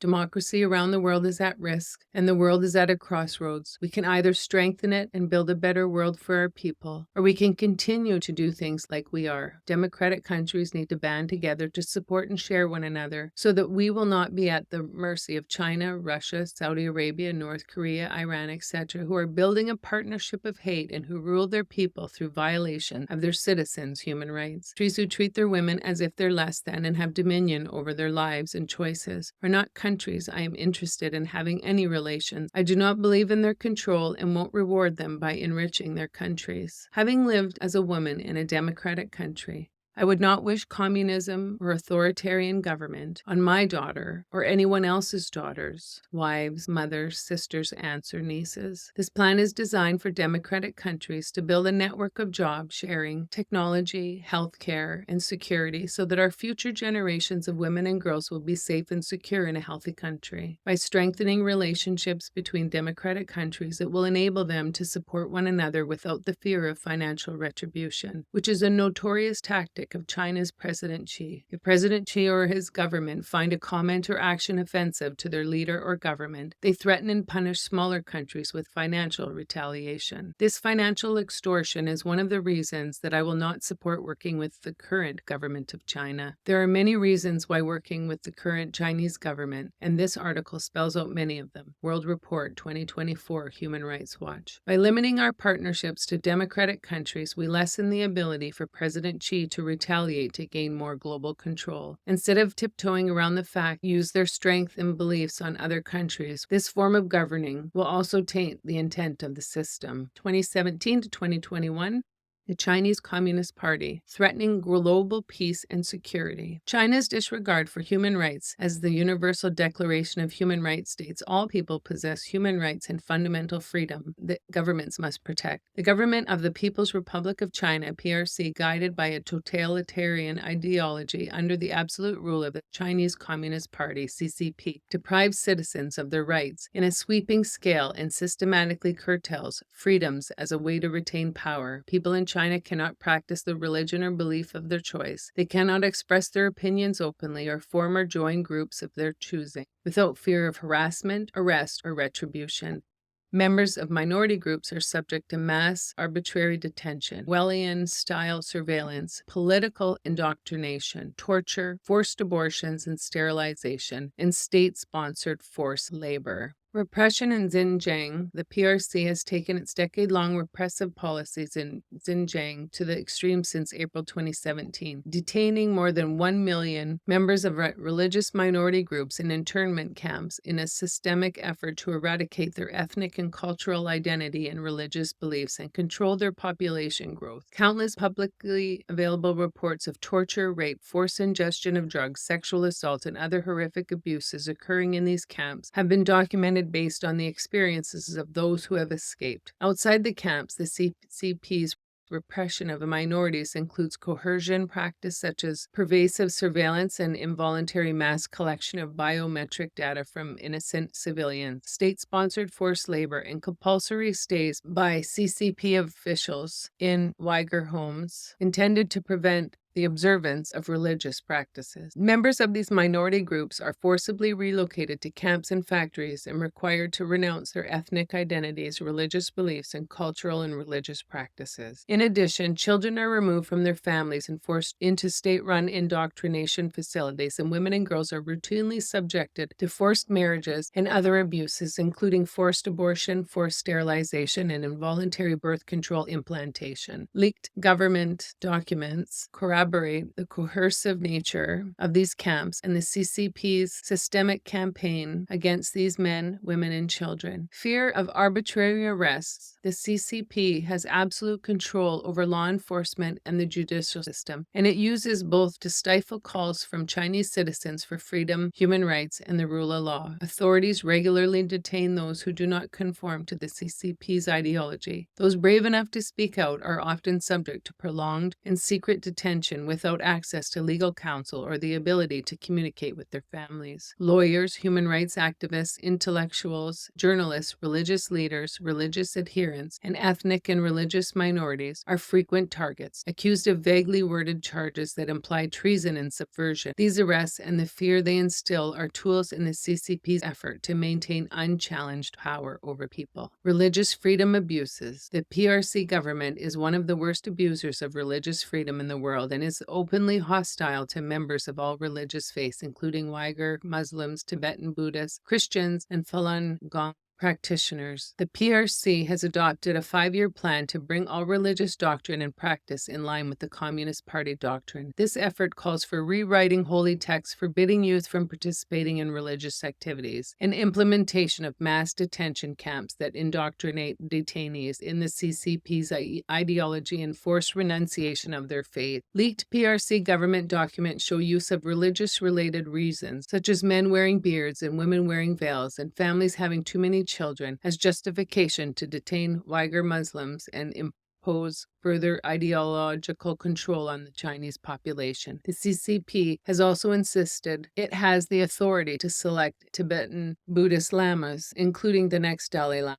Democracy around the world is at risk, and the world is at a crossroads. We can either strengthen it and build a better world for our people, or we can continue to do things like we are. Democratic countries need to band together to support and share one another so that we will not be at the mercy of China, Russia, Saudi Arabia, North Korea, Iran, etc., who are building a partnership of hate and who rule their people through violation of their citizens' human rights. Countries who treat their women as if they're less than and have dominion over their lives and choices are not countries I am interested in having any relations. I do not believe in their control and won't reward them by enriching their countries. Having lived as a woman in a democratic country, I would not wish communism or authoritarian government on my daughter or anyone else's daughters, wives, mothers, sisters, aunts, or nieces. This plan is designed for democratic countries to build a network of job sharing, technology, healthcare, and security so that our future generations of women and girls will be safe and secure in a healthy country. By strengthening relationships between democratic countries, it will enable them to support one another without the fear of financial retribution, which is a notorious tactic of China's President Xi. If President Xi or his government find a comment or action offensive to their leader or government, they threaten and punish smaller countries with financial retaliation. This financial extortion is one of the reasons that I will not support working with the current government of China. There are many reasons why working with the current Chinese government, and this article spells out many of them. World Report 2024 Human Rights Watch. By limiting our partnerships to democratic countries, we lessen the ability for President Xi to retaliate to gain more global control. Instead of tiptoeing around the fact, use their strength and beliefs on other countries. This form of governing will also taint the intent of the system. 2017 to 2021. The Chinese Communist Party, threatening global peace and security. China's disregard for human rights, as the Universal Declaration of Human Rights states, all people possess human rights and fundamental freedom that governments must protect. The government of the People's Republic of China, PRC, guided by a totalitarian ideology under the absolute rule of the Chinese Communist Party, CCP, deprives citizens of their rights in a sweeping scale and systematically curtails freedoms as a way to retain power. People in China cannot practice the religion or belief of their choice. They cannot express their opinions openly or form or join groups of their choosing without fear of harassment, arrest, or retribution. Members of minority groups are subject to mass arbitrary detention, Orwellian-style surveillance, political indoctrination, torture, forced abortions and sterilization, and state-sponsored forced labor. Repression in Xinjiang. The PRC has taken its decade-long repressive policies in Xinjiang to the extreme since April 2017, detaining more than 1 million members of religious minority groups in internment camps in a systemic effort to eradicate their ethnic and cultural identity and religious beliefs and control their population growth. Countless publicly available reports of torture, rape, forced ingestion of drugs, sexual assault, and other horrific abuses occurring in these camps have been documented based on the experiences of those who have escaped. Outside the camps, the CCP's repression of the minorities includes coercion practice such as pervasive surveillance and involuntary mass collection of biometric data from innocent civilians, state-sponsored forced labor, and compulsory stays by CCP officials in Uyghur homes intended to prevent the observance of religious practices. Members of these minority groups are forcibly relocated to camps and factories and required to renounce their ethnic identities, religious beliefs, and cultural and religious practices. In addition, children are removed from their families and forced into state-run indoctrination facilities, and women and girls are routinely subjected to forced marriages and other abuses, including forced abortion, forced sterilization, and involuntary birth control implantation. Leaked government documents corroborate the coercive nature of these camps and the CCP's systemic campaign against these men, women, and children. Fear of arbitrary arrests. The CCP has absolute control over law enforcement and the judicial system, and it uses both to stifle calls from Chinese citizens for freedom, human rights, and the rule of law. Authorities regularly detain those who do not conform to the CCP's ideology. Those brave enough to speak out are often subject to prolonged and secret detention detention without access to legal counsel or the ability to communicate with their families. Lawyers, human rights activists, intellectuals, journalists, religious leaders, religious adherents, and ethnic and religious minorities are frequent targets, accused of vaguely worded charges that imply treason and subversion. These arrests and the fear they instill are tools in the CCP's effort to maintain unchallenged power over people. Religious freedom abuses. The PRC government is one of the worst abusers of religious freedom in the world and is openly hostile to members of all religious faiths, including Uyghur, Muslims, Tibetan Buddhists, Christians, and Falun Gong practitioners. The PRC has adopted a 5-year plan to bring all religious doctrine and practice in line with the Communist Party doctrine. This effort calls for rewriting holy texts, forbidding youth from participating in religious activities, and implementation of mass detention camps that indoctrinate detainees in the CCP's ideology and forced renunciation of their faith. Leaked PRC government documents show use of religious-related reasons, such as men wearing beards and women wearing veils, and families having too many children as justification to detain Uyghur Muslims and impose further ideological control on the Chinese population. The CCP has also insisted it has the authority to select Tibetan Buddhist lamas, including the next Dalai Lama,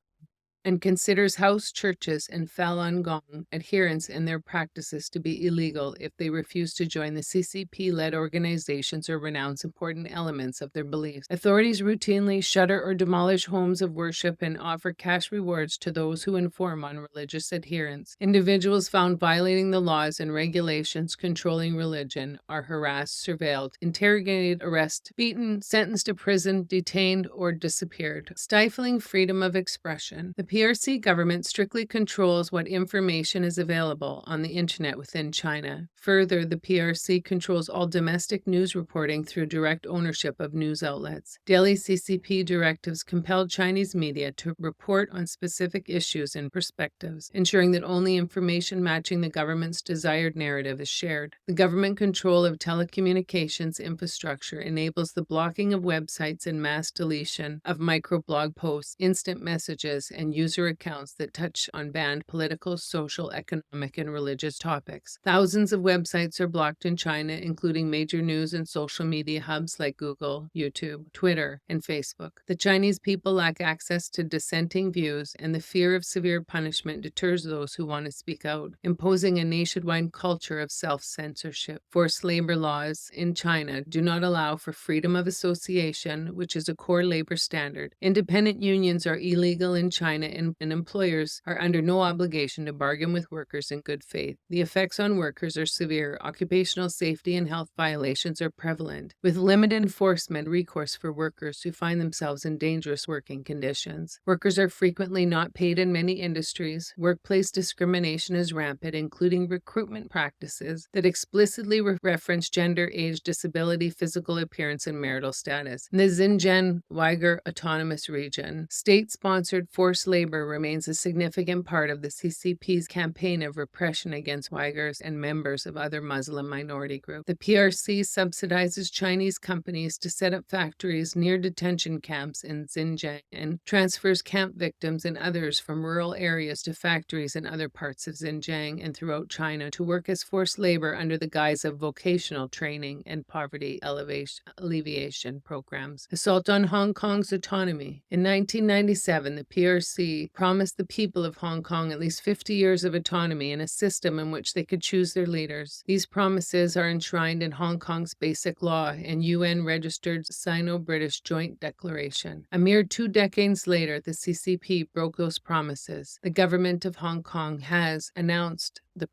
and considers house churches and Falun Gong adherents and their practices to be illegal if they refuse to join the CCP-led organizations or renounce important elements of their beliefs. Authorities routinely shutter or demolish homes of worship and offer cash rewards to those who inform on religious adherence. Individuals found violating the laws and regulations controlling religion are harassed, surveilled, interrogated, arrested, beaten, sentenced to prison, detained, or disappeared. Stifling freedom of expression. The PRC government strictly controls what information is available on the internet within China. Further, the PRC controls all domestic news reporting through direct ownership of news outlets. Daily CCP directives compel Chinese media to report on specific issues and perspectives, ensuring that only information matching the government's desired narrative is shared. The government control of telecommunications infrastructure enables the blocking of websites and mass deletion of microblog posts, instant messages, and user accounts that touch on banned political, social, economic, and religious topics. Thousands of websites are blocked in China, including major news and social media hubs like Google, YouTube, Twitter, and Facebook. The Chinese people lack access to dissenting views, and the fear of severe punishment deters those who want to speak out, imposing a nationwide culture of self-censorship. Forced labor laws in China do not allow for freedom of association, which is a core labor standard. Independent unions are illegal in China, and employers are under no obligation to bargain with workers in good faith. The effects on workers are severe. Occupational safety and health violations are prevalent, with limited enforcement recourse for workers who find themselves in dangerous working conditions. Workers are frequently not paid in many industries. Workplace discrimination is rampant, including recruitment practices that explicitly reference gender, age, disability, physical appearance, and marital status. In the Xinjiang Uyghur Autonomous Region, state-sponsored forced labor remains a significant part of the CCP's campaign of repression against Uyghurs and members of other Muslim minority groups. The PRC subsidizes Chinese companies to set up factories near detention camps in Xinjiang and transfers camp victims and others from rural areas to factories in other parts of Xinjiang and throughout China to work as forced labor under the guise of vocational training and poverty alleviation programs. Assault on Hong Kong's autonomy. In 1997, the PRC promised the people of Hong Kong at least 50 years of autonomy and a system in which they could choose their leaders. These promises are enshrined in Hong Kong's Basic Law and UN-registered Sino-British Joint Declaration. A mere 2 decades later, the CCP broke those promises. The government of Hong Kong has announced the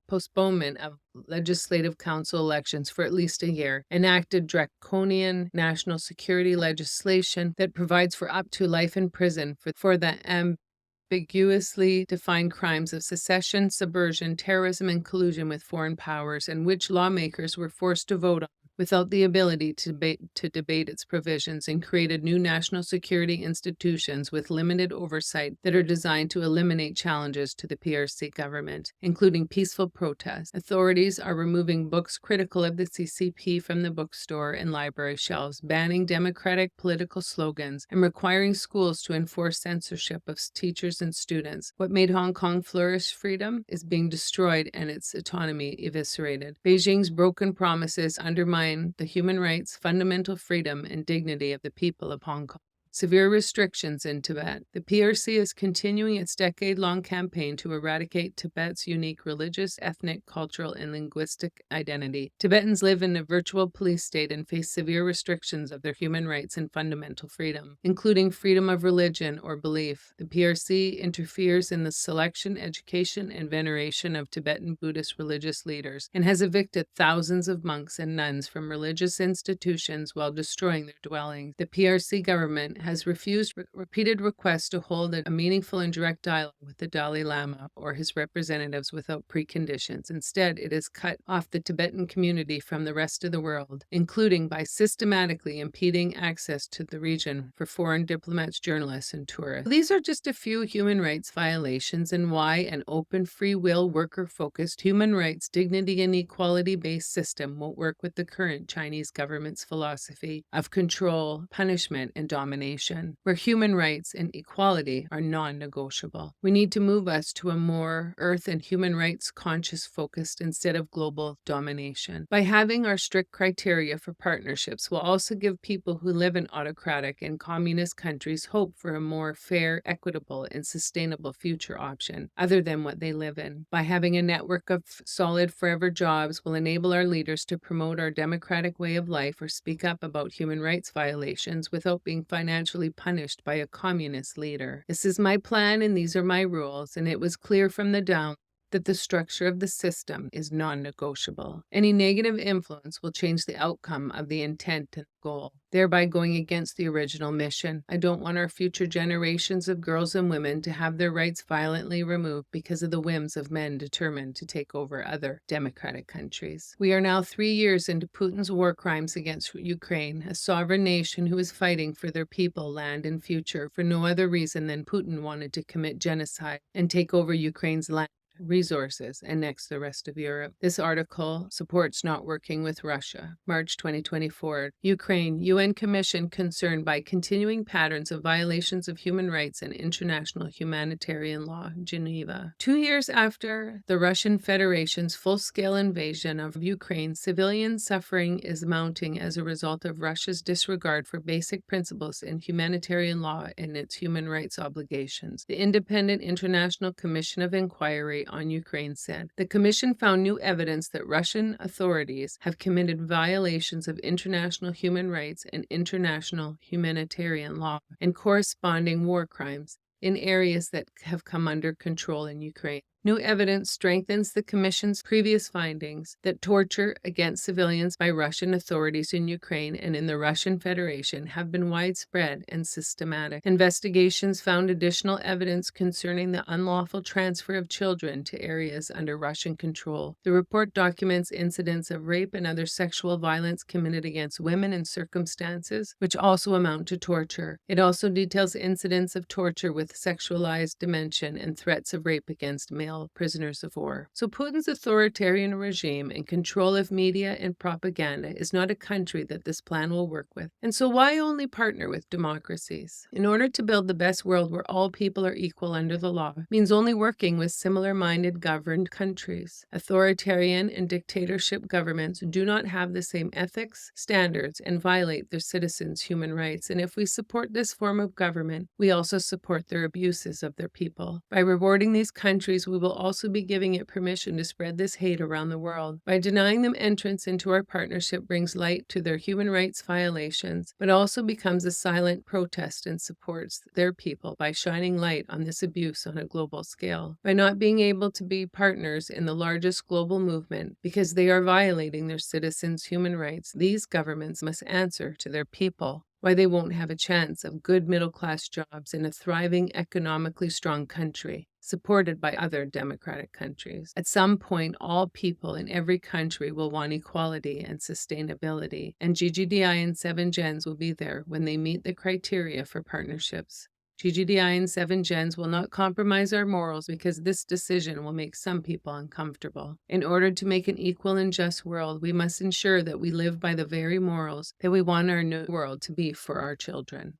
postponement of legislative council elections for at least a year, enacted draconian national security legislation that provides for up to life in prison for the ambiguously defined crimes of secession, subversion, terrorism, and collusion with foreign powers, and which lawmakers were forced to vote on without the ability to debate its provisions, and created new national security institutions with limited oversight that are designed to eliminate challenges to the PRC government, including peaceful protests. Authorities are removing books critical of the CCP from the bookstore and library shelves, banning democratic political slogans, and requiring schools to enforce censorship of teachers and students. What made Hong Kong flourish freedom is being destroyed and its autonomy eviscerated. Beijing's broken promises undermine the human rights, fundamental freedom, and dignity of the people of Hong Kong. Severe restrictions in Tibet. The PRC is continuing its decade-long campaign to eradicate Tibet's unique religious, ethnic, cultural, and linguistic identity. Tibetans live in a virtual police state and face severe restrictions of their human rights and fundamental freedom, including freedom of religion or belief. The PRC interferes in the selection, education, and veneration of Tibetan Buddhist religious leaders and has evicted thousands of monks and nuns from religious institutions while destroying their dwellings. The PRC government has refused repeated requests to hold a meaningful and direct dialogue with the Dalai Lama or his representatives without preconditions. Instead, it has cut off the Tibetan community from the rest of the world, including by systematically impeding access to the region for foreign diplomats, journalists, and tourists. These are just a few human rights violations and why an open, free will, worker-focused, human rights, dignity, and equality-based system won't work with the current Chinese government's philosophy of control, punishment, and domination, where human rights and equality are non-negotiable. We need to move us to a more earth and human rights conscious focused instead of global domination. By having our strict criteria for partnerships, we'll also give people who live in autocratic and communist countries hope for a more fair, equitable, and sustainable future option other than what they live in. By having a network of solid forever jobs will enable our leaders to promote our democratic way of life or speak up about human rights violations without being financially punished by a communist leader. This is my plan and these are my rules, and it was clear from the down that the structure of the system is non-negotiable. Any negative influence will change the outcome of the intent and goal, thereby going against the original mission. I don't want our future generations of girls and women to have their rights violently removed because of the whims of men determined to take over other democratic countries. We are now 3 years into Putin's war crimes against Ukraine, a sovereign nation who is fighting for their people, land, and future for no other reason than Putin wanted to commit genocide and take over Ukraine's land, resources, and next the rest of Europe. This article supports not working with Russia. March 2024. Ukraine. UN Commission concerned by continuing patterns of violations of human rights and international humanitarian law. Geneva. 2 years after the Russian Federation's full-scale invasion of Ukraine, civilian suffering is mounting as a result of Russia's disregard for basic principles in humanitarian law and its human rights obligations. The Independent International Commission of Inquiry on Ukraine said the commission found new evidence that Russian authorities have committed violations of international human rights and international humanitarian law and corresponding war crimes in areas that have come under control in Ukraine. New evidence strengthens the Commission's previous findings that torture against civilians by Russian authorities in Ukraine and in the Russian Federation have been widespread and systematic. Investigations found additional evidence concerning the unlawful transfer of children to areas under Russian control. The report documents incidents of rape and other sexual violence committed against women in circumstances which also amount to torture. It also details incidents of torture with sexualized dimension and threats of rape against male prisoners of war. So Putin's authoritarian regime and control of media and propaganda is not a country that this plan will work with. And so why only partner with democracies? In order to build the best world where all people are equal under the law means only working with similar-minded governed countries. Authoritarian and dictatorship governments do not have the same ethics, standards, and violate their citizens' human rights. And if we support this form of government, we also support their abuses of their people. By rewarding these countries, we will also be giving it permission to spread this hate around the world. By denying them entrance into our partnership brings light to their human rights violations, but also becomes a silent protest and supports their people by shining light on this abuse on a global scale. By not being able to be partners in the largest global movement because they are violating their citizens' human rights, these governments must answer to their people why they won't have a chance of good middle-class jobs in a thriving, economically strong country. supported by other democratic countries. At some point, all people in every country will want equality and sustainability, and GGDI and 7Gens will be there when they meet the criteria for partnerships. GGDI and 7Gens will not compromise our morals because this decision will make some people uncomfortable. In order to make an equal and just world, we must ensure that we live by the very morals that we want our new world to be for our children.